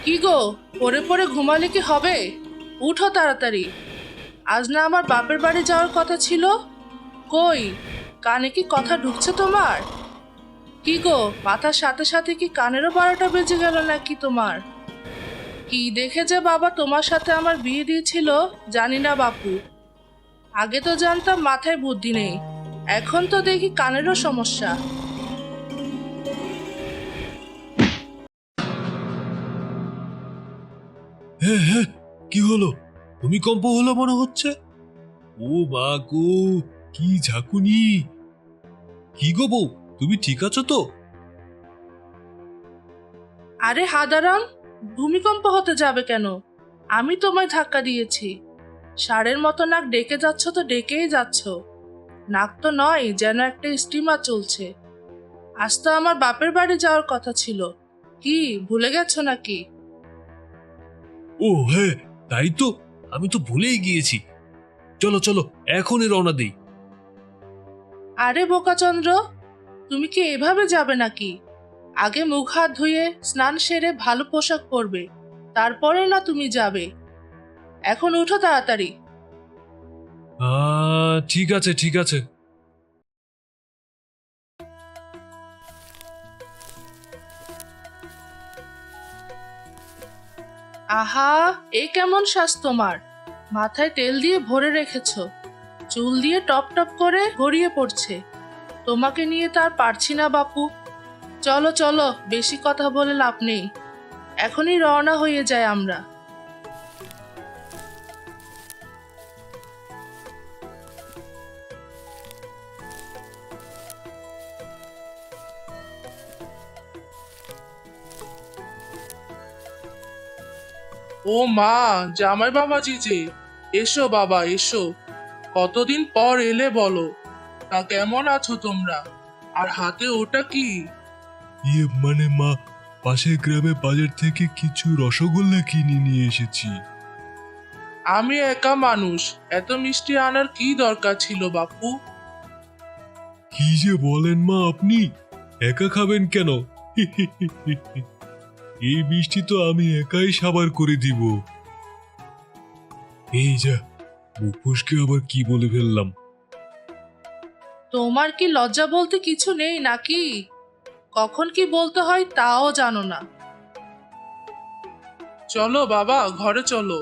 কি গো, পড়ে পড়ে ঘুমালে কি হবে? উঠো তাড়াতাড়ি। আজ না আমার বাপের বাড়ি যাওয়ার কথা ছিল? কই, কানে কি কথা ঢুকছে তোমার? কি গো, মাথার সাথে সাথে কি কানেরও 12টা বেজে গেল নাকি তোমার? কি দেখে যে বাবা তোমার সাথে আমার বিয়ে দিয়েছিল জানি না বাপু। আগে তো জানতাম মাথায় বুদ্ধি নেই, এখন তো দেখি কানেরও সমস্যা। হ্যাঁ হ্যাঁ, কি হলো? ভূমিকম্প হলো মনে হচ্ছে। ও মা গো, কি ঝাঁকুনি! কি গো বউ, তুমি ঠিক আছো তো? আরে হাদারাম, ভূমিকম্প হতে যাবে কেন? আমি তোমায় ধাক্কা দিয়েছি। ষাঁড়ের মতো নাক ডেকে যাচ্ছ তো ডেকেই যাচ্ছ। নাক তো নয়, যেন একটা স্টিমার চলছে। আজ তো আমার বাপের বাড়ি যাওয়ার কথা ছিল। কি ভুলে গেছো নাকি? ও হ্যাঁ, তাই তো। আমি তো ভুলেই গিয়েছি। চলো চলো, এখনই রওনা দেই। আরে বোকাচন্দ্র, তুমি কি এভাবে যাবে নাকি? আগে মুখ হাত ধুয়ে স্নান সেরে ভালো পোশাক পরবে, তারপরে না তুমি যাবে। এখন উঠো তাড়াতাড়ি। ঠিক আছে ঠিক আছে। আহা, এ কেমন শ্বাস তোমার? মাথায় তেল দিয়ে ভরে রেখেছো, চুল দিয়ে টপ টপ করে গড়িয়ে পড়ছে। তোমাকে নিয়ে তার পারছি না বাপু। চলো চলো, বেশি কথা বলে লাভ নেই। এখনই রওনা হয়ে যায় আমরা। ও মা, জামাই বাবাজি যে, এসো বাবা এসো। কতদিন পর এলে বলো। তা কেমন আছো তোমরা? আর হাতে ওটা কি? মানে মা, পাশের গ্রামে বাজার থেকে কিছু রসগোল্লা কিনে নিয়ে এসেছি। আমি একা মানুষ, এত মিষ্টি আনার কি দরকার ছিল বাপু? কি যে বলেন মা আপনি? একা খাবেন কেন? এই মিষ্টি তো আমি একাই সাবার করে দিব। এই যা, মুখ ফসকে আবার কি বলে ফেললাম। তোমার কি লজ্জা বলতে কিছু নেই নাকি? কখন কি বলতে হয় তাও জানো না। চলো বাবা, ঘরে চলো।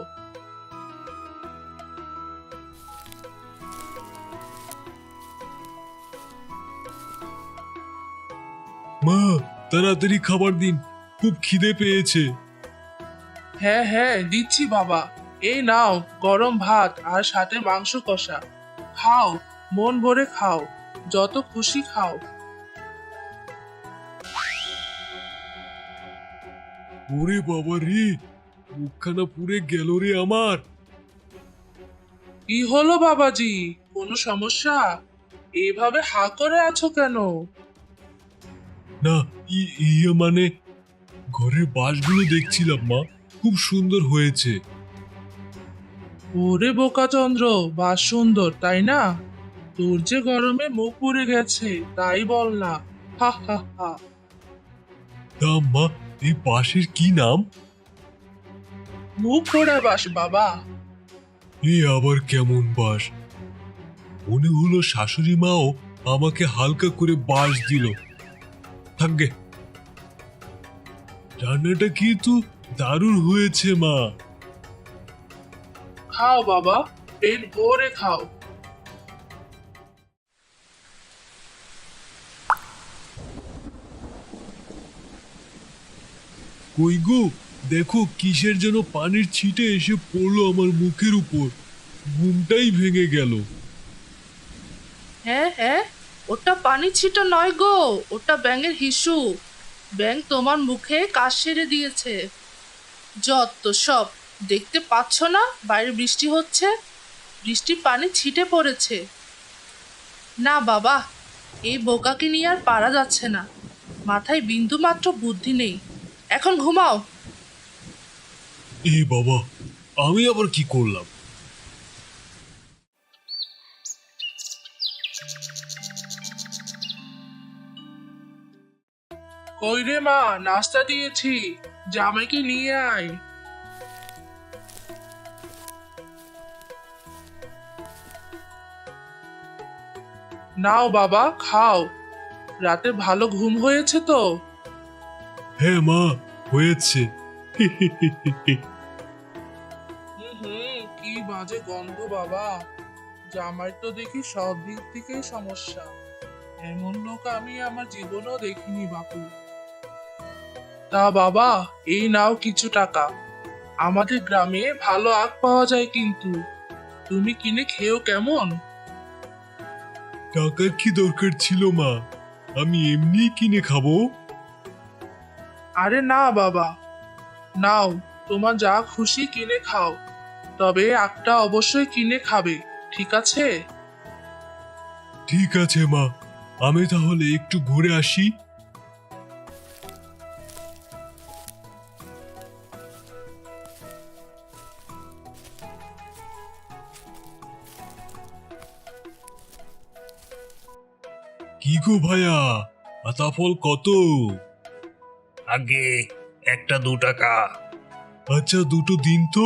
মা, তাড়াতাড়ি খাবার দিন, খুব খিদে পেয়েছে। হ্যাঁ হ্যাঁ, দিচ্ছি বাবা। এই নাও, গরম ভাত আর সাথে মাংস কষা। খাও, মন ভরে খাও, যত খুশি খাও। ওরে বাবা রে, মুখখানা পুড়ে গেল রে আমার। কি হলো বাবাজি, কোনো সমস্যা? এভাবে হা করে আছো কেন? না, ইয়ে মানে, ঘরের বাঁশগুলো দেখছিলাম মা, খুব সুন্দর হয়েছে। ওরে বোকাচন্দ্র, বাস সুন্দর তাই না? তোর যে গরমে মুখ পুড়ে গেছে, তাই বল না। হা হা হা। তা মা, এই বাঁশের কি নাম? মুখ পোড়া বাস বাবা। এ আবার কেমন বাঁশ? মনে হলো শাশুড়ি মাও আমাকে হালকা করে বাঁশ দিল। থাকবে, রান্নাটা কিন্তু দারুণ হয়েছে মা। খাও বাবা, পেট ভরে খাও। কই গো, দেখো কিসের যেন পানির ছিটে এসে পড়লো আমার মুখের উপর। ঘুমটাই ভেঙে গেল। হ্যাঁ হ্যাঁ, ওটা পানি ছিটা নয় গো, ওটা ব্যাঙের হিসু। ব্যাঙ তোমার মুখে কাশ সেরে দিয়েছে। যত সব, দেখতে পাচ্ছ না বাইরে বৃষ্টি হচ্ছে? বৃষ্টির পানি ছিটে পড়েছে। না বাবা, এই বোকাকে নিয়ে আর পারা যাচ্ছে না। মাথায় বিন্দু মাত্র বুদ্ধি নেই। এখন ঘুমাও। এ বাবা, আমি আবার কি করলাম? কই রে মা, নাস্তা দিয়েছি। জামাইকে নিয়ে আয়। নাও বাবা, খাও। রাতে ভালো ঘুম হয়েছে তো? হ্যাঁ মা, হয়েছে। কি বাজে গন্ধ বাবা। জামাই তো দেখি সব দিক থেকেই সমস্যা। এমন লোক আমি আমার জীবনেও দেখিনি বাপু। তা বাবা, এই নাও কিছু টাকা। আমাদের গ্রামে ভালো আখ পাওয়া যায় কিন্তু, তুমি কিনে খেও কেমন? টাকার কি দরকার ছিল মা? আমি এমনি কিনে খাবো। আরে না বাবা, নাও, তোমার যা খুশি কিনে খাও। তবে আখটা অবশ্যই কিনে খাবে, ঠিক আছে? ঠিক আছে মা, আমি তাহলে একটু ঘুরে আসি। কি গো ভাইয়া, আতা ফল কত? আগে একটা 2 টাকা। আচ্ছা, দুটো দিন তো।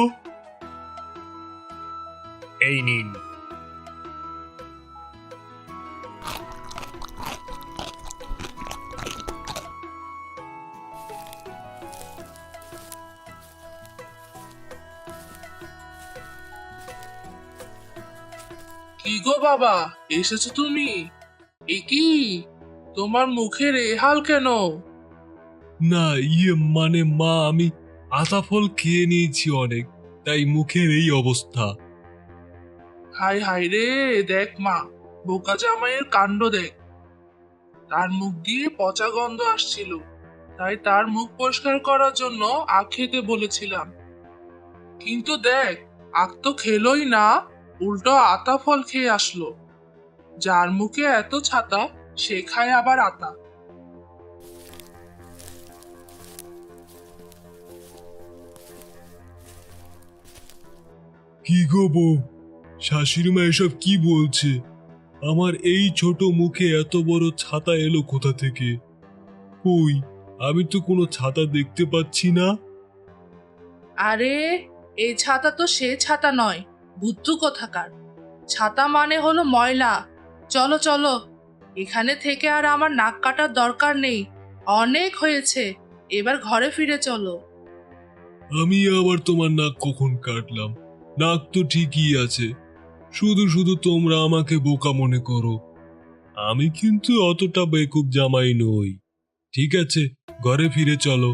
এই নিন। কি গো বাবা, এসেছো তুমি? এ কি, তোমার মুখের এ হাল কেন? না, মানে মা, আমি আতা ফল খেয়ে নিয়েছি অনেক, তাই মুখের এই অবস্থা। হাই হাই রে, দেখ মা, বোকা জামাইয়ের কাণ্ড দেখ। তার মুখ দিয়ে পচা গন্ধ আসছিল, তাই তার মুখ পরিষ্কার করার জন্য আখ খেতে বলেছিলাম। কিন্তু দেখ, আখ তো খেলোই না, উল্টো আতা ফল খেয়ে আসলো। যার মুখে এত ছাতা, সে খায় আবার আতা। কি গো বউ, শাশুড়ি মা এসব কি বলছে? আমার এই ছোট মুখে এত বড় ছাতা এলো কোথা থেকে? কই, আমি তো কোনো ছাতা দেখতে পাচ্ছি না। আরে, এই ছাতা তো সে ছাতা নয়, বুদ্ধু কোথাকার। ছাতা মানে হলো ময়লা। চলো চলো, এখানে থেকে আর আমার নাক কাটার দরকার নেই। অনেক হয়েছে, এবার ঘরে ফিরে চলো। আমি আবার তোমার নাক কখন কাটলাম? নাক তো ঠিকই আছে, শুধু শুধু তোমরা আমাকে বোকা মনে করো। আমি কিন্তু অতটা বেকুব জামাই নই। ঠিক আছে, ঘরে ফিরে চলো।